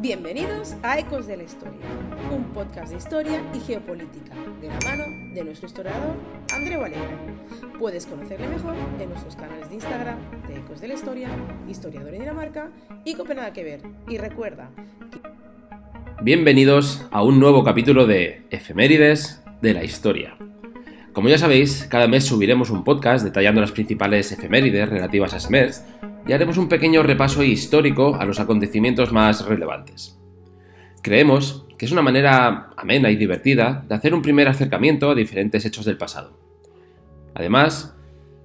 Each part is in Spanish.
Bienvenidos a Ecos de la Historia, un podcast de historia y geopolítica, de la mano de nuestro historiador Andreu Alegre. Puedes conocerle mejor en nuestros canales de Instagram de Ecos de la Historia, Historiador en Dinamarca y Copenhague que ver. Y recuerda Bienvenidos a un nuevo capítulo de Efemérides de la Historia. Como ya sabéis, cada mes subiremos un podcast detallando las principales efemérides relativas a ese mes y haremos un pequeño repaso histórico a los acontecimientos más relevantes. Creemos que es una manera amena y divertida de hacer un primer acercamiento a diferentes hechos del pasado. Además,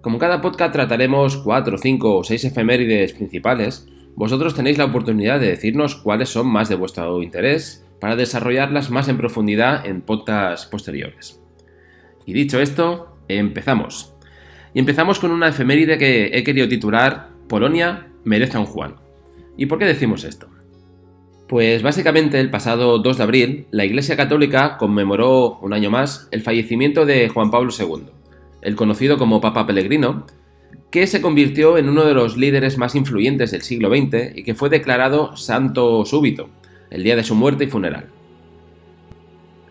como en cada podcast trataremos 4, 5 o 6 efemérides principales, vosotros tenéis la oportunidad de decirnos cuáles son más de vuestro interés para desarrollarlas más en profundidad en podcasts posteriores. Y dicho esto, empezamos. Y empezamos con una efeméride que he querido titular Polonia merece a un Juan. ¿Y por qué decimos esto? Pues básicamente el pasado 2 de abril, la Iglesia Católica conmemoró un año más el fallecimiento de Juan Pablo II, el conocido como Papa Pellegrino, que se convirtió en uno de los líderes más influyentes del siglo XX y que fue declarado santo súbito el día de su muerte y funeral.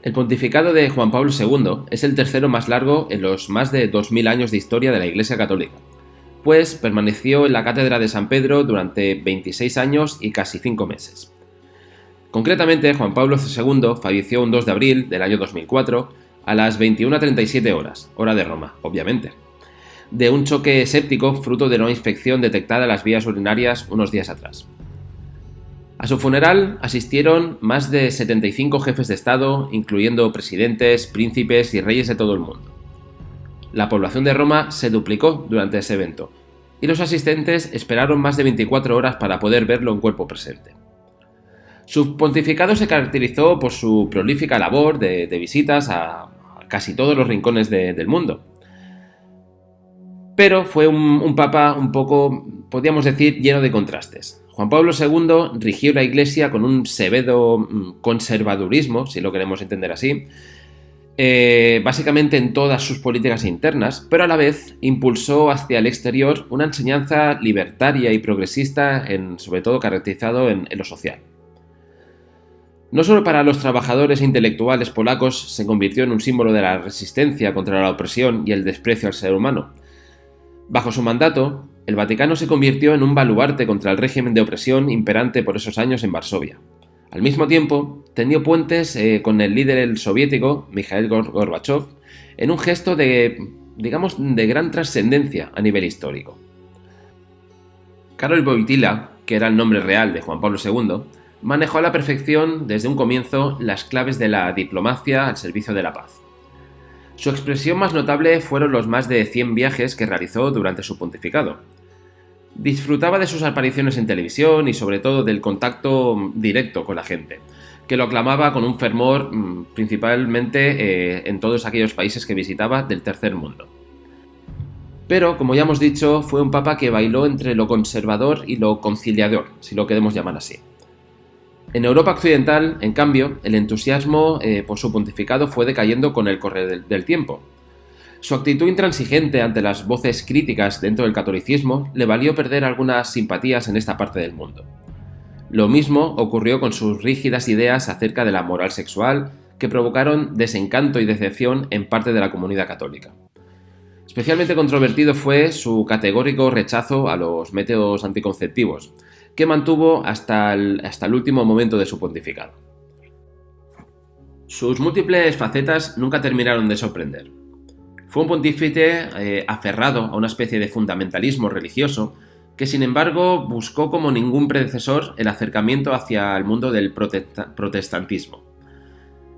El pontificado de Juan Pablo II es el tercero más largo en los más de 2000 años de historia de la Iglesia Católica, pues permaneció en la Cátedra de San Pedro durante 26 años y casi 5 meses. Concretamente, Juan Pablo II falleció un 2 de abril del año 2004 a las 21:37 horas, hora de Roma, obviamente, de un choque séptico fruto de una infección detectada en las vías urinarias unos días atrás. A su funeral asistieron más de 75 jefes de Estado, incluyendo presidentes, príncipes y reyes de todo el mundo. La población de Roma se duplicó durante ese evento, y los asistentes esperaron más de 24 horas para poder verlo en cuerpo presente. Su pontificado se caracterizó por su prolífica labor de visitas a casi todos los rincones del mundo. Pero fue un papa un poco, podríamos decir, lleno de contrastes. Juan Pablo II rigió la Iglesia con un severo conservadurismo, si lo queremos entender así, básicamente en todas sus políticas internas, pero a la vez impulsó hacia el exterior una enseñanza libertaria y progresista, sobre todo caracterizado en lo social. No solo para los trabajadores e intelectuales polacos se convirtió en un símbolo de la resistencia contra la opresión y el desprecio al ser humano. Bajo su mandato, el Vaticano se convirtió en un baluarte contra el régimen de opresión imperante por esos años en Varsovia. Al mismo tiempo, tendió puentes con el líder soviético, Mikhail Gorbachev, en un gesto de gran trascendencia a nivel histórico. Karol Wojtyła, que era el nombre real de Juan Pablo II, manejó a la perfección desde un comienzo las claves de la diplomacia al servicio de la paz. Su expresión más notable fueron los más de 100 viajes que realizó durante su pontificado. Disfrutaba de sus apariciones en televisión y sobre todo del contacto directo con la gente, que lo aclamaba con un fervor principalmente en todos aquellos países que visitaba del tercer mundo. Pero, como ya hemos dicho, fue un papa que bailó entre lo conservador y lo conciliador, si lo queremos llamar así. En Europa occidental, en cambio, el entusiasmo por su pontificado fue decayendo con el correr del tiempo. Su actitud intransigente ante las voces críticas dentro del catolicismo le valió perder algunas simpatías en esta parte del mundo. Lo mismo ocurrió con sus rígidas ideas acerca de la moral sexual, que provocaron desencanto y decepción en parte de la comunidad católica. Especialmente controvertido fue su categórico rechazo a los métodos anticonceptivos, que mantuvo hasta el último momento de su pontificado. Sus múltiples facetas nunca terminaron de sorprender. Fue un pontífice aferrado a una especie de fundamentalismo religioso que, sin embargo, buscó como ningún predecesor el acercamiento hacia el mundo del protestantismo.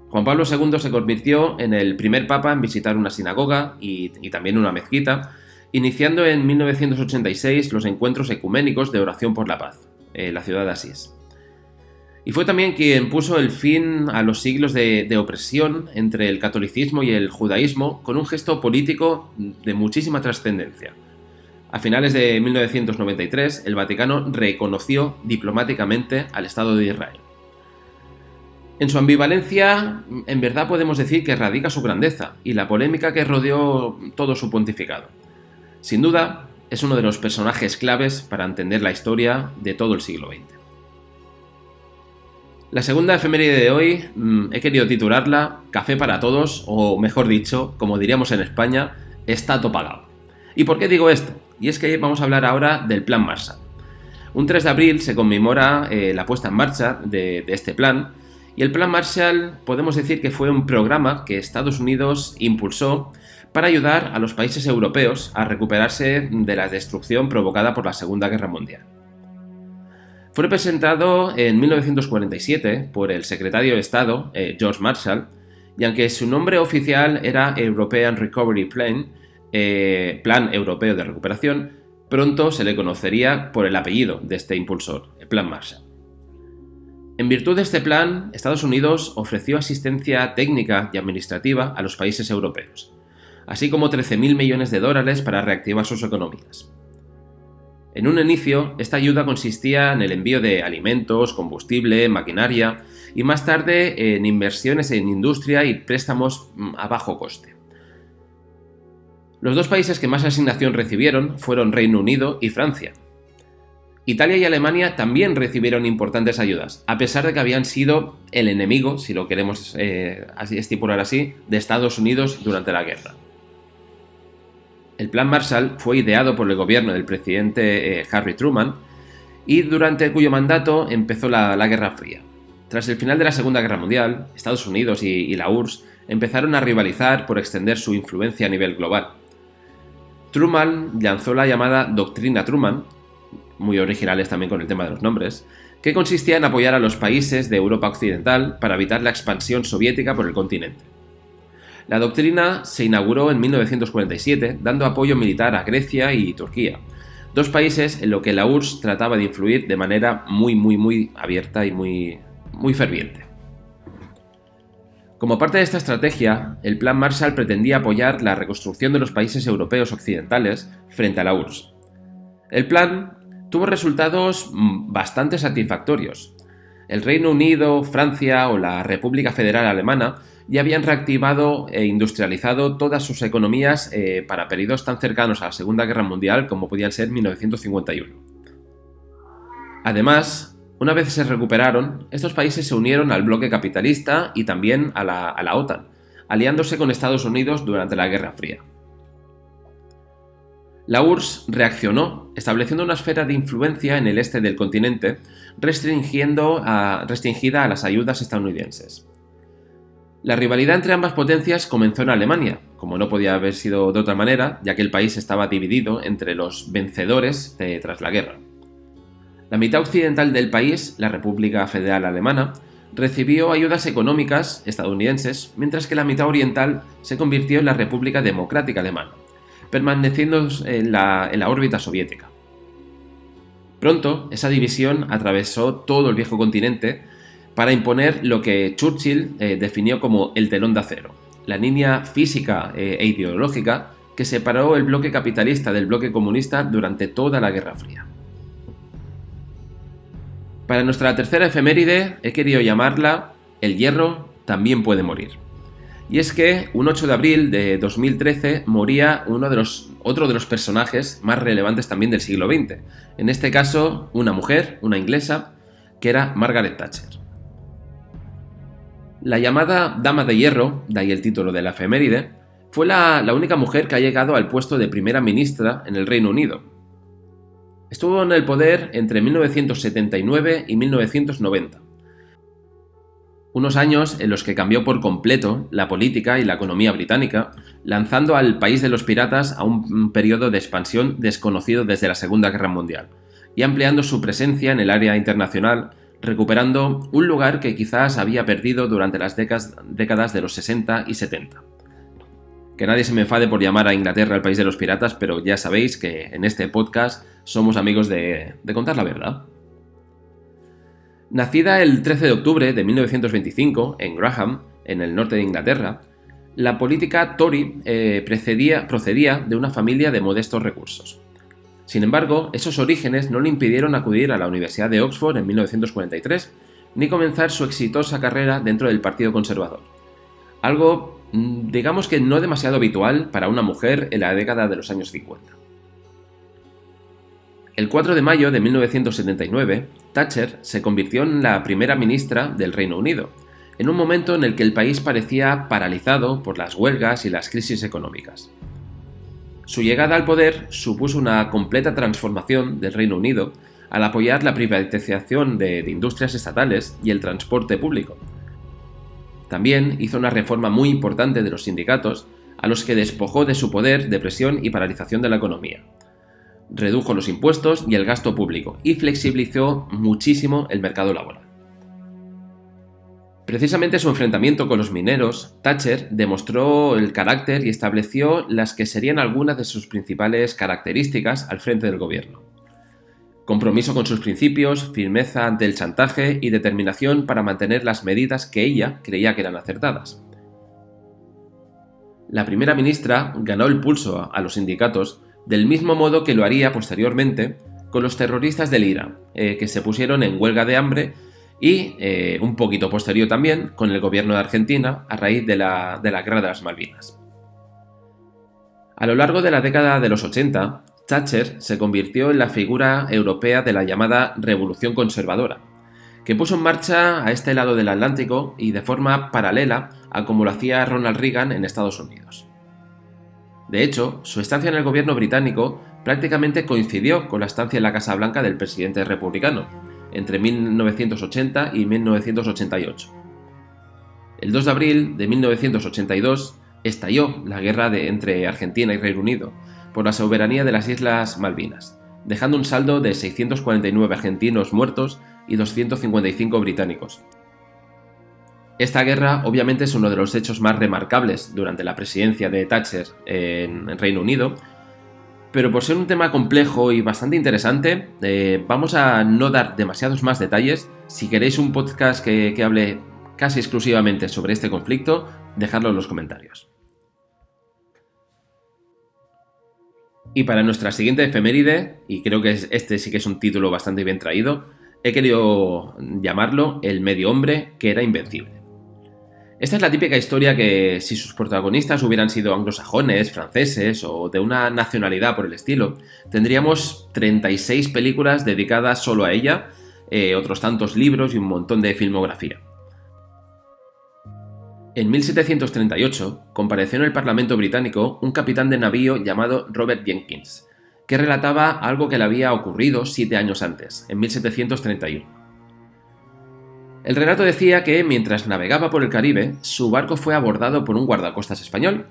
Juan Pablo II se convirtió en el primer papa en visitar una sinagoga y también una mezquita, iniciando en 1986 los encuentros ecuménicos de oración por la paz, en la ciudad de Asís. Y fue también quien puso el fin a los siglos de opresión entre el catolicismo y el judaísmo con un gesto político de muchísima trascendencia. A finales de 1993, el Vaticano reconoció diplomáticamente al Estado de Israel. En su ambivalencia, en verdad podemos decir que radica su grandeza y la polémica que rodeó todo su pontificado. Sin duda, es uno de los personajes claves para entender la historia de todo el siglo XX. La segunda efeméride de hoy he querido titularla Café para todos, o mejor dicho, como diríamos en España, está todo pagado. ¿Y por qué digo esto? Y es que vamos a hablar ahora del Plan Marshall. Un 3 de abril se conmemora la puesta en marcha de este plan, y el Plan Marshall podemos decir que fue un programa que Estados Unidos impulsó para ayudar a los países europeos a recuperarse de la destrucción provocada por la Segunda Guerra Mundial. Fue presentado en 1947 por el secretario de Estado, George Marshall, y aunque su nombre oficial era European Recovery Plan, Plan Europeo de Recuperación, pronto se le conocería por el apellido de este impulsor, el Plan Marshall. En virtud de este plan, Estados Unidos ofreció asistencia técnica y administrativa a los países europeos, así como 13.000 millones de dólares para reactivar sus economías. En un inicio, esta ayuda consistía en el envío de alimentos, combustible, maquinaria y más tarde en inversiones en industria y préstamos a bajo coste. Los dos países que más asignación recibieron fueron Reino Unido y Francia. Italia y Alemania también recibieron importantes ayudas, a pesar de que habían sido el enemigo, si lo queremos estipular así, de Estados Unidos durante la guerra. El Plan Marshall fue ideado por el gobierno del presidente Harry Truman y durante cuyo mandato empezó la Guerra Fría. Tras el final de la Segunda Guerra Mundial, Estados Unidos y la URSS empezaron a rivalizar por extender su influencia a nivel global. Truman lanzó la llamada Doctrina Truman, muy originales también con el tema de los nombres, que consistía en apoyar a los países de Europa Occidental para evitar la expansión soviética por el continente. La doctrina se inauguró en 1947, dando apoyo militar a Grecia y Turquía, dos países en los que la URSS trataba de influir de manera muy abierta y muy ferviente. Como parte de esta estrategia, el Plan Marshall pretendía apoyar la reconstrucción de los países europeos occidentales frente a la URSS. El plan tuvo resultados bastante satisfactorios. El Reino Unido, Francia o la República Federal Alemana ya habían reactivado e industrializado todas sus economías para periodos tan cercanos a la Segunda Guerra Mundial como podían ser 1951. Además, una vez se recuperaron, estos países se unieron al bloque capitalista y también a la OTAN, aliándose con Estados Unidos durante la Guerra Fría. La URSS reaccionó, estableciendo una esfera de influencia en el este del continente, restringida a las ayudas estadounidenses. La rivalidad entre ambas potencias comenzó en Alemania, como no podía haber sido de otra manera, ya que el país estaba dividido entre los vencedores tras la guerra. La mitad occidental del país, la República Federal Alemana, recibió ayudas económicas estadounidenses, mientras que la mitad oriental se convirtió en la República Democrática Alemana, permaneciendo en la órbita soviética. Pronto, esa división atravesó todo el viejo continente para imponer lo que Churchill definió como el telón de acero, la línea física e ideológica que separó el bloque capitalista del bloque comunista durante toda la Guerra Fría. Para nuestra tercera efeméride he querido llamarla El hierro también puede morir. Y es que un 8 de abril de 2013 moría otro de los personajes más relevantes también del siglo XX, en este caso una mujer, una inglesa, que era Margaret Thatcher. La llamada Dama de Hierro, de ahí el título de la efeméride, fue la única mujer que ha llegado al puesto de primera ministra en el Reino Unido. Estuvo en el poder entre 1979 y 1990. Unos años en los que cambió por completo la política y la economía británica, lanzando al país de los piratas a un periodo de expansión desconocido desde la Segunda Guerra Mundial, y ampliando su presencia en el área internacional, recuperando un lugar que quizás había perdido durante las décadas de los 60 y 70. Que nadie se me enfade por llamar a Inglaterra el país de los piratas, pero ya sabéis que en este podcast somos amigos de contar la verdad. Nacida el 13 de octubre de 1925 en Graham, en el norte de Inglaterra, la política Tory procedía de una familia de modestos recursos. Sin embargo, esos orígenes no le impidieron acudir a la Universidad de Oxford en 1943, ni comenzar su exitosa carrera dentro del Partido Conservador. Algo, digamos que no demasiado habitual para una mujer en la década de los años 50. El 4 de mayo de 1979, Thatcher se convirtió en la primera ministra del Reino Unido, en un momento en el que el país parecía paralizado por las huelgas y las crisis económicas. Su llegada al poder supuso una completa transformación del Reino Unido al apoyar la privatización de industrias estatales y el transporte público. También hizo una reforma muy importante de los sindicatos, a los que despojó de su poder de presión y paralización de la economía. Redujo los impuestos y el gasto público y flexibilizó muchísimo el mercado laboral. Precisamente su enfrentamiento con los mineros, Thatcher demostró el carácter y estableció las que serían algunas de sus principales características al frente del gobierno. Compromiso con sus principios, firmeza ante el chantaje y determinación para mantener las medidas que ella creía que eran acertadas. La primera ministra ganó el pulso a los sindicatos del mismo modo que lo haría posteriormente con los terroristas del IRA, que se pusieron en huelga de hambre, y un poquito posterior también con el gobierno de Argentina a raíz de la Guerra de las Malvinas. A lo largo de la década de los 80, Thatcher se convirtió en la figura europea de la llamada Revolución Conservadora, que puso en marcha a este lado del Atlántico y de forma paralela a como lo hacía Ronald Reagan en Estados Unidos. De hecho, su estancia en el gobierno británico prácticamente coincidió con la estancia en la Casa Blanca del presidente republicano, entre 1980 y 1988. El 2 de abril de 1982 estalló la guerra entre Argentina y Reino Unido por la soberanía de las Islas Malvinas, dejando un saldo de 649 argentinos muertos y 255 británicos. Esta guerra obviamente es uno de los hechos más remarcables durante la presidencia de Thatcher en Reino Unido, pero por ser un tema complejo y bastante interesante, vamos a no dar demasiados más detalles. Si queréis un podcast que hable casi exclusivamente sobre este conflicto, dejadlo en los comentarios. Y para nuestra siguiente efeméride, y creo que este sí que es un título bastante bien traído, he querido llamarlo El medio hombre que era invencible. Esta es la típica historia que, si sus protagonistas hubieran sido anglosajones, franceses o de una nacionalidad por el estilo, tendríamos 36 películas dedicadas solo a ella, otros tantos libros y un montón de filmografía. En 1738 compareció en el Parlamento británico un capitán de navío llamado Robert Jenkins, que relataba algo que le había ocurrido 7 años antes, en 1731. El relato decía que, mientras navegaba por el Caribe, su barco fue abordado por un guardacostas español,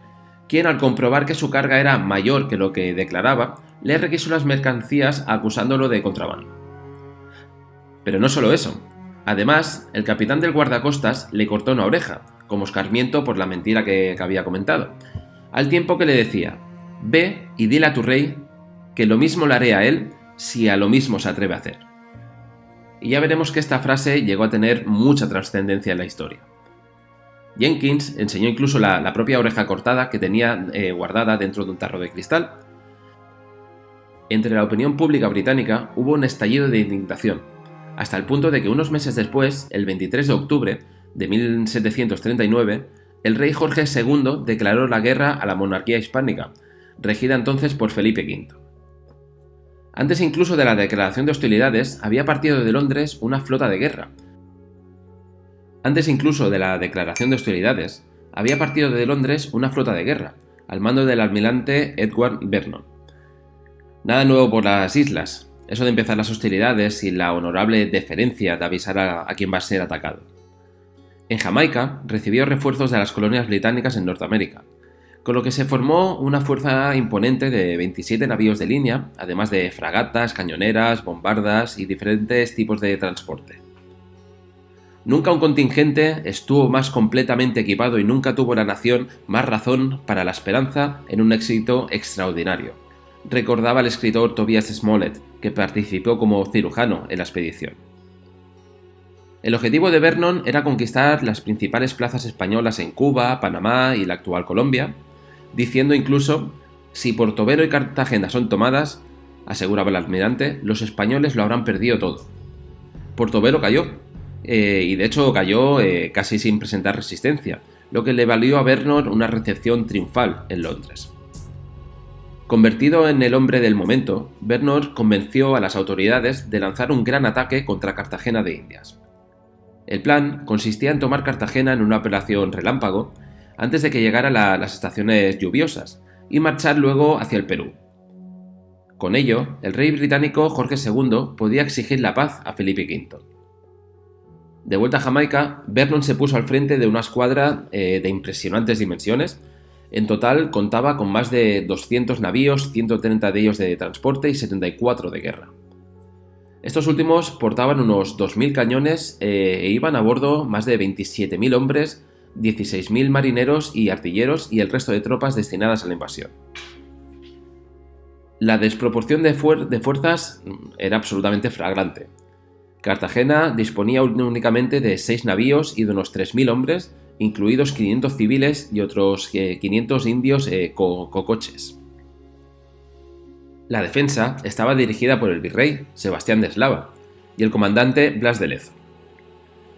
quien, al comprobar que su carga era mayor que lo que declaraba, le requisó las mercancías acusándolo de contrabando. Pero no solo eso. Además, el capitán del guardacostas le cortó una oreja, como escarmiento por la mentira que había comentado, al tiempo que le decía: «Ve y dile a tu rey que lo mismo le haré a él si a lo mismo se atreve a hacer». Y ya veremos que esta frase llegó a tener mucha trascendencia en la historia. Jenkins enseñó incluso la propia oreja cortada que tenía guardada dentro de un tarro de cristal. Entre la opinión pública británica hubo un estallido de indignación, hasta el punto de que unos meses después, el 23 de octubre de 1739, el rey Jorge II declaró la guerra a la monarquía hispánica, regida entonces por Felipe V. Antes incluso de la declaración de hostilidades, había partido de Londres una flota de guerra. Al mando del almirante Edward Vernon. Nada nuevo por las islas, eso de empezar las hostilidades y la honorable deferencia de avisar a quien va a ser atacado. En Jamaica recibió refuerzos de las colonias británicas en Norteamérica, con lo que se formó una fuerza imponente de 27 navíos de línea, además de fragatas, cañoneras, bombardas y diferentes tipos de transporte. Nunca un contingente estuvo más completamente equipado y nunca tuvo la nación más razón para la esperanza en un éxito extraordinario, recordaba el escritor Tobias Smollett, que participó como cirujano en la expedición. El objetivo de Vernon era conquistar las principales plazas españolas en Cuba, Panamá y la actual Colombia, diciendo incluso: «Si Portobelo y Cartagena son tomadas», aseguraba el almirante, «los españoles lo habrán perdido todo». Portobelo cayó, y de hecho cayó casi sin presentar resistencia, lo que le valió a Vernon una recepción triunfal en Londres. Convertido en el hombre del momento, Vernon convenció a las autoridades de lanzar un gran ataque contra Cartagena de Indias. El plan consistía en tomar Cartagena en una operación relámpago antes de que llegaran las estaciones lluviosas y marchar luego hacia el Perú. Con ello, el rey británico Jorge II podía exigir la paz a Felipe V. De vuelta a Jamaica, Vernon se puso al frente de una escuadra de impresionantes dimensiones. En total contaba con más de 200 navíos, 130 de ellos de transporte y 74 de guerra. Estos últimos portaban unos 2.000 cañones e iban a bordo más de 27.000 hombres, 16.000 marineros y artilleros y el resto de tropas destinadas a la invasión. La desproporción de fuerzas era absolutamente flagrante. Cartagena disponía únicamente de 6 navíos y de unos 3.000 hombres, incluidos 500 civiles y otros 500 indios cocoches. La defensa estaba dirigida por el virrey, Sebastián de Eslava, y el comandante Blas de Lezo.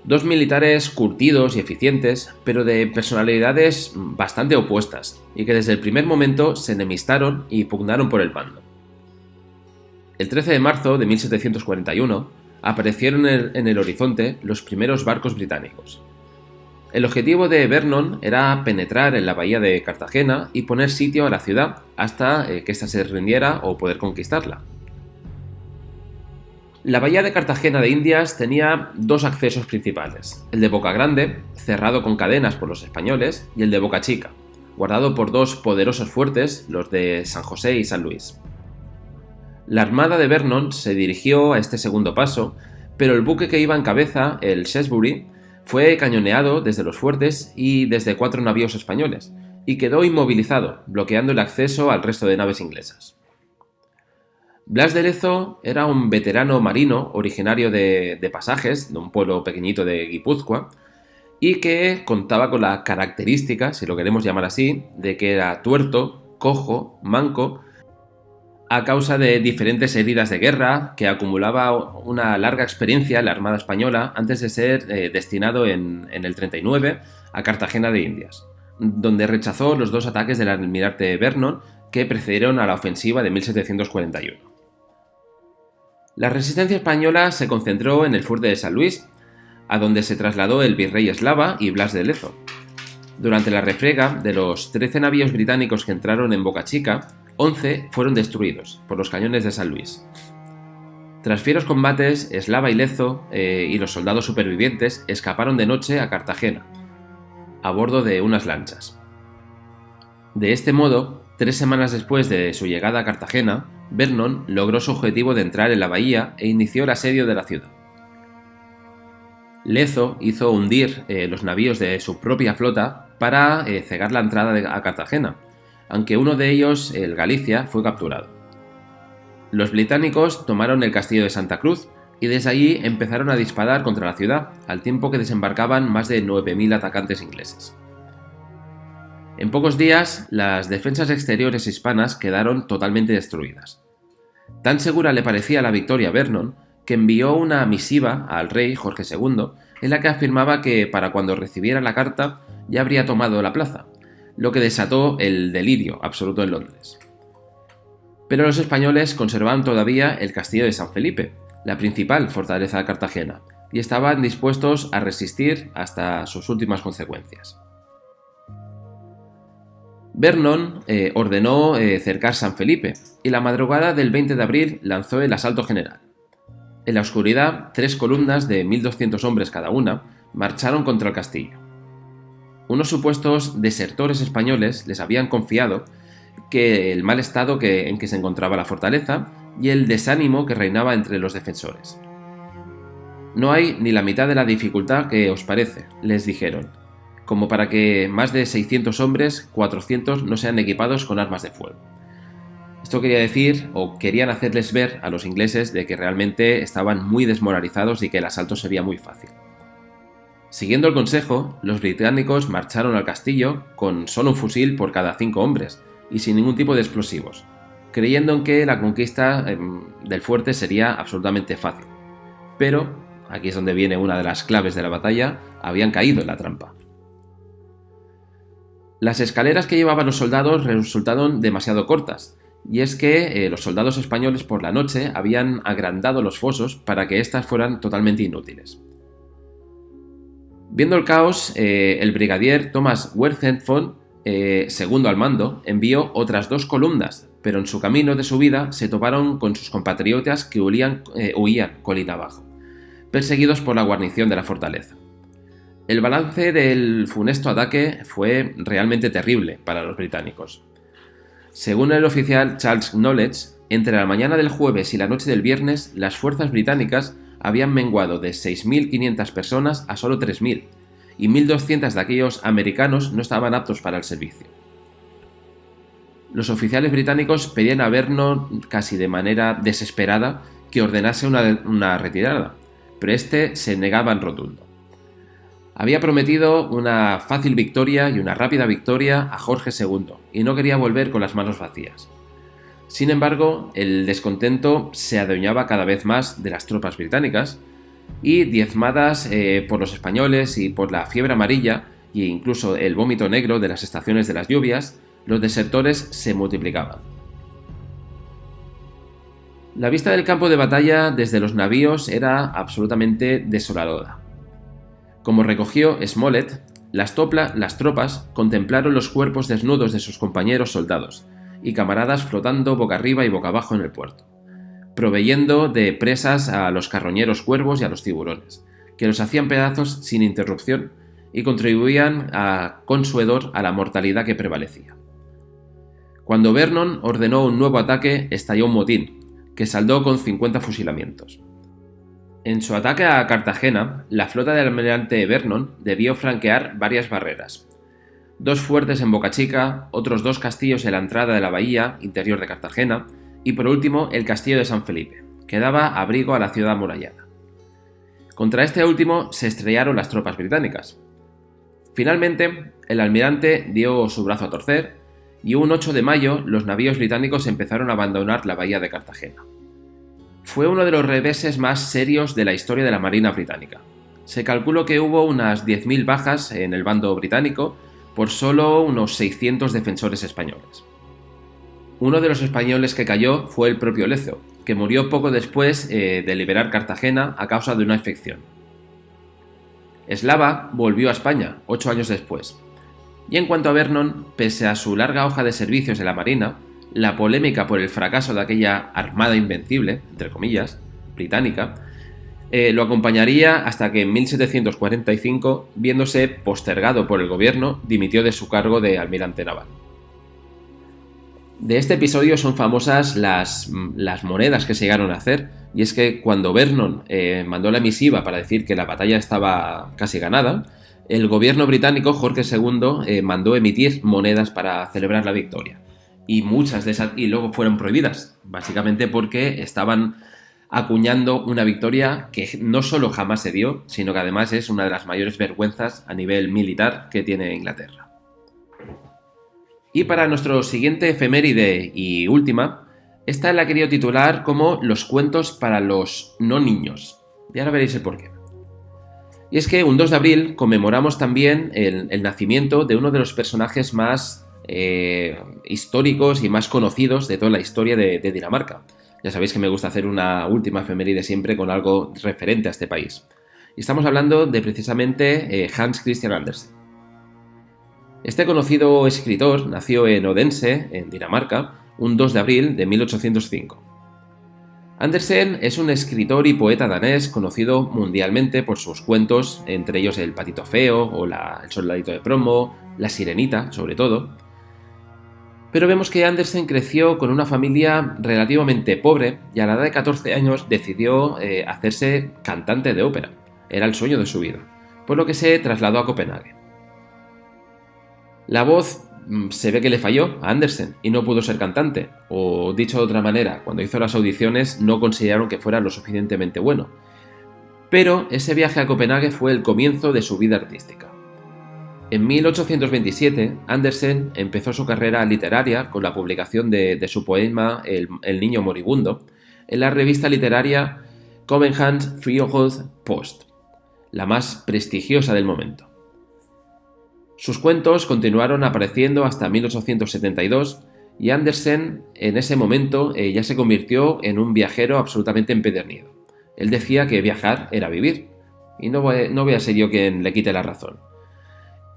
Dos militares curtidos y eficientes, pero de personalidades bastante opuestas, y que desde el primer momento se enemistaron y pugnaron por el mando. El 13 de marzo de 1741 aparecieron en el horizonte los primeros barcos británicos. El objetivo de Vernon era penetrar en la bahía de Cartagena y poner sitio a la ciudad hasta que ésta se rindiera o poder conquistarla. La bahía de Cartagena de Indias tenía dos accesos principales, el de Boca Grande, cerrado con cadenas por los españoles, y el de Boca Chica, guardado por dos poderosos fuertes, los de San José y San Luis. La armada de Vernon se dirigió a este segundo paso, pero el buque que iba en cabeza, el Shrewsbury, fue cañoneado desde los fuertes y desde 4 navíos españoles, y quedó inmovilizado, bloqueando el acceso al resto de naves inglesas. Blas de Lezo era un veterano marino originario de Pasajes, de un pueblo pequeñito de Guipúzcoa, y que contaba con la característica, si lo queremos llamar así, de que era tuerto, cojo, manco, a causa de diferentes heridas de guerra, que acumulaba una larga experiencia en la Armada Española antes de ser destinado en el 39 a Cartagena de Indias, donde rechazó los 2 ataques del almirante Vernon que precedieron a la ofensiva de 1741. La resistencia española se concentró en el fuerte de San Luis, a donde se trasladó el virrey Eslava y Blas de Lezo. Durante la refriega de los 13 navíos británicos que entraron en Boca Chica, 11 fueron destruidos por los cañones de San Luis. Tras fieros combates, Eslava y Lezo y los soldados supervivientes escaparon de noche a Cartagena, a bordo de unas lanchas. De este modo, 3 semanas después de su llegada a Cartagena, Vernon logró su objetivo de entrar en la bahía e inició el asedio de la ciudad. Lezo hizo hundir los navíos de su propia flota para cegar la entrada a Cartagena, aunque uno de ellos, el Galicia, fue capturado. Los británicos tomaron el castillo de Santa Cruz y desde allí empezaron a disparar contra la ciudad, al tiempo que desembarcaban más de 9.000 atacantes ingleses. En pocos días, las defensas exteriores hispanas quedaron totalmente destruidas. Tan segura le parecía la victoria a Vernon que envió una misiva al rey Jorge II en la que afirmaba que para cuando recibiera la carta ya habría tomado la plaza, lo que desató el delirio absoluto en Londres. Pero los españoles conservaban todavía el castillo de San Felipe, la principal fortaleza de Cartagena, y estaban dispuestos a resistir hasta sus últimas consecuencias. Vernon ordenó cercar San Felipe, y la madrugada del 20 de abril lanzó el asalto general. En la oscuridad, 3 columnas de 1.200 hombres cada una marcharon contra el castillo. Unos supuestos desertores españoles les habían confiado que el mal estado en que se encontraba la fortaleza y el desánimo que reinaba entre los defensores. «No hay ni la mitad de la dificultad que os parece», les dijeron, como para que más de 600 hombres, 400 no sean equipados con armas de fuego. Esto quería decir, o querían hacerles ver a los ingleses de que realmente estaban muy desmoralizados y que el asalto sería muy fácil. Siguiendo el consejo, los británicos marcharon al castillo con solo un fusil por cada 5 hombres y sin ningún tipo de explosivos, creyendo en que la conquista del fuerte sería absolutamente fácil. Pero, aquí es donde viene una de las claves de la batalla, habían caído en la trampa. Las escaleras que llevaban los soldados resultaron demasiado cortas, Y es que los soldados españoles por la noche habían agrandado los fosos para que éstas fueran totalmente inútiles. Viendo el caos, el brigadier Thomas Wertheimer, segundo al mando, envió otras 2 columnas, pero en su camino de subida se toparon con sus compatriotas que huían colina abajo, perseguidos por la guarnición de la fortaleza. El balance del funesto ataque fue realmente terrible para los británicos. Según el oficial Charles Knowledge, entre la mañana del jueves y la noche del viernes, las fuerzas británicas habían menguado de 6.500 personas a solo 3.000, y 1.200 de aquellos americanos no estaban aptos para el servicio. Los oficiales británicos pedían a Vernon casi de manera desesperada que ordenase una retirada, pero este se negaba en rotundo. Había prometido una fácil victoria y una rápida victoria a Jorge II, y no quería volver con las manos vacías. Sin embargo, el descontento se adueñaba cada vez más de las tropas británicas, y diezmadas por los españoles y por la fiebre amarilla, e incluso el vómito negro de las estaciones de las lluvias, los desertores se multiplicaban. La vista del campo de batalla desde los navíos era absolutamente desoladora. Como recogió Smollett, las tropas contemplaron los cuerpos desnudos de sus compañeros soldados y camaradas flotando boca arriba y boca abajo en el puerto, proveyendo de presas a los carroñeros cuervos y a los tiburones, que los hacían pedazos sin interrupción y contribuían con su hedor a la mortalidad que prevalecía. Cuando Vernon ordenó un nuevo ataque, estalló un motín, que saldó con 50 fusilamientos. En su ataque a Cartagena, la flota del almirante Vernon debió franquear varias barreras. 2 fuertes en Boca Chica, otros 2 castillos en la entrada de la bahía interior de Cartagena y por último el castillo de San Felipe, que daba abrigo a la ciudad amurallada. Contra este último se estrellaron las tropas británicas. Finalmente, el almirante dio su brazo a torcer y un 8 de mayo los navíos británicos empezaron a abandonar la bahía de Cartagena. Fue uno de los reveses más serios de la historia de la Marina británica. Se calculó que hubo unas 10.000 bajas en el bando británico por solo unos 600 defensores españoles. Uno de los españoles que cayó fue el propio Lezo, que murió poco después de liberar Cartagena a causa de una infección. Eslava volvió a España 8 años después. Y en cuanto a Vernon, pese a su larga hoja de servicios en la Marina, la polémica por el fracaso de aquella armada invencible, entre comillas, británica, lo acompañaría hasta que en 1745, viéndose postergado por el gobierno, dimitió de su cargo de almirante naval. De este episodio son famosas las monedas que se llegaron a hacer, y es que cuando Vernon mandó la misiva para decir que la batalla estaba casi ganada, el gobierno británico, Jorge II, mandó emitir monedas para celebrar la victoria. Y muchas de esas luego fueron prohibidas, básicamente porque estaban acuñando una victoria que no solo jamás se dio, sino que además es una de las mayores vergüenzas a nivel militar que tiene Inglaterra. Y para nuestro siguiente efeméride y última, esta la he querido titular como Los cuentos para los no niños. Y ahora veréis el porqué. Y es que un 2 de abril conmemoramos también el nacimiento de uno de los personajes más históricos y más conocidos de toda la historia de Dinamarca. Ya sabéis que me gusta hacer una última efeméride siempre con algo referente a este país. Y estamos hablando de precisamente Hans Christian Andersen. Este conocido escritor nació en Odense, en Dinamarca, un 2 de abril de 1805. Andersen es un escritor y poeta danés conocido mundialmente por sus cuentos, entre ellos El patito feo o El soldadito de plomo, La sirenita, sobre todo. Pero vemos que Andersen creció con una familia relativamente pobre y a la edad de 14 años decidió hacerse cantante de ópera. Era el sueño de su vida, por lo que se trasladó a Copenhague. La voz se ve que le falló a Andersen y no pudo ser cantante, o dicho de otra manera, cuando hizo las audiciones no consideraron que fuera lo suficientemente bueno. Pero ese viaje a Copenhague fue el comienzo de su vida artística. En 1827, Andersen empezó su carrera literaria con la publicación de su poema El niño moribundo en la revista literaria Københavns Friheds Post, la más prestigiosa del momento. Sus cuentos continuaron apareciendo hasta 1872 y Andersen en ese momento ya se convirtió en un viajero absolutamente empedernido. Él decía que viajar era vivir, y no voy a ser yo quien le quite la razón.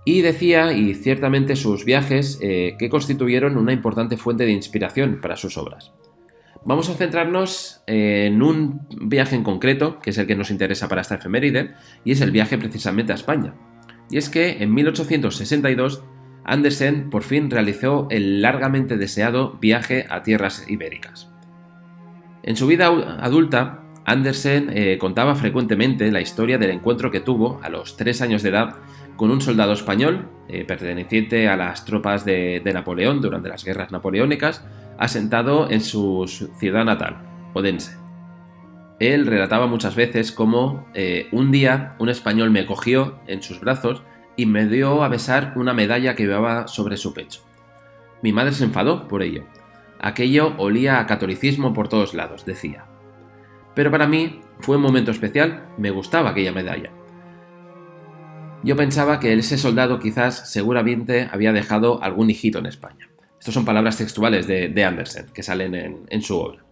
Y decía, y ciertamente sus viajes, que constituyeron una importante fuente de inspiración para sus obras. Vamos a centrarnos en un viaje en concreto, que es el que nos interesa para esta efeméride, y es el viaje precisamente a España. Y es que en 1862 Andersen por fin realizó el largamente deseado viaje a tierras ibéricas. En su vida adulta, Andersen contaba frecuentemente la historia del encuentro que tuvo a los 3 años de edad con un soldado español perteneciente a las tropas de Napoleón durante las guerras napoleónicas, asentado en su ciudad natal, Odense. Él relataba muchas veces cómo un día un español me cogió en sus brazos y me dio a besar una medalla que llevaba sobre su pecho. Mi madre se enfadó por ello. Aquello olía a catolicismo por todos lados, decía. Pero para mí fue un momento especial, me gustaba aquella medalla. Yo pensaba que ese soldado quizás seguramente había dejado algún hijito en España. Estas son palabras textuales de Andersen, que salen en su obra.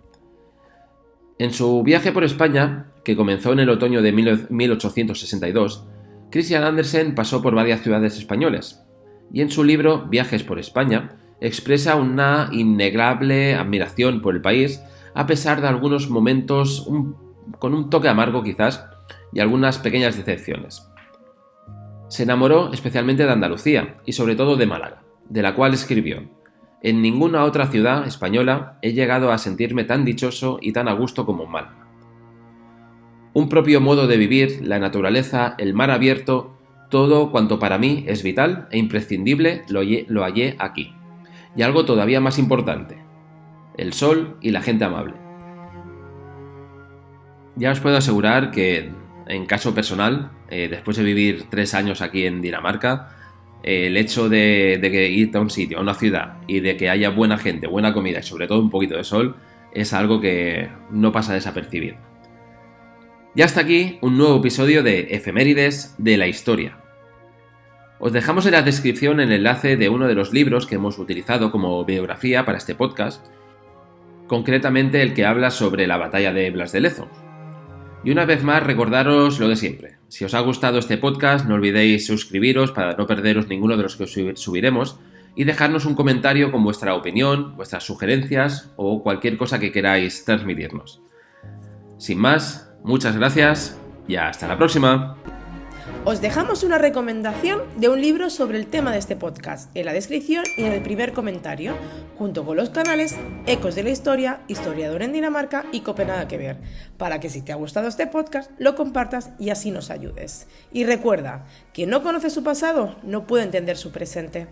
En su viaje por España, que comenzó en el otoño de 1862, Christian Andersen pasó por varias ciudades españolas, y en su libro Viajes por España expresa una innegable admiración por el país, a pesar de algunos momentos con un toque amargo quizás, y algunas pequeñas decepciones. Se enamoró especialmente de Andalucía, y sobre todo de Málaga, de la cual escribió: «En ninguna otra ciudad española he llegado a sentirme tan dichoso y tan a gusto como en Málaga. Un propio modo de vivir, la naturaleza, el mar abierto, todo cuanto para mí es vital e imprescindible lo hallé aquí. Y algo todavía más importante, el sol y la gente amable». Ya os puedo asegurar que, en caso personal, después de vivir 3 años aquí en Dinamarca, el hecho de que irte a un sitio, a una ciudad, y de que haya buena gente, buena comida y sobre todo un poquito de sol, es algo que no pasa desapercibido. Ya hasta aquí un nuevo episodio de Efemérides de la Historia. Os dejamos en la descripción el enlace de uno de los libros que hemos utilizado como biografía para este podcast, concretamente el que habla sobre la batalla de Blas de Lezo. Y una vez más recordaros lo de siempre. Si os ha gustado este podcast, no olvidéis suscribiros para no perderos ninguno de los que subiremos y dejarnos un comentario con vuestra opinión, vuestras sugerencias o cualquier cosa que queráis transmitirnos. Sin más, muchas gracias y hasta la próxima. Os dejamos una recomendación de un libro sobre el tema de este podcast en la descripción y en el primer comentario, junto con los canales Ecos de la Historia, Historiador en Dinamarca y Copenhague que ver, para que si te ha gustado este podcast lo compartas y así nos ayudes. Y recuerda, quien no conoce su pasado no puede entender su presente.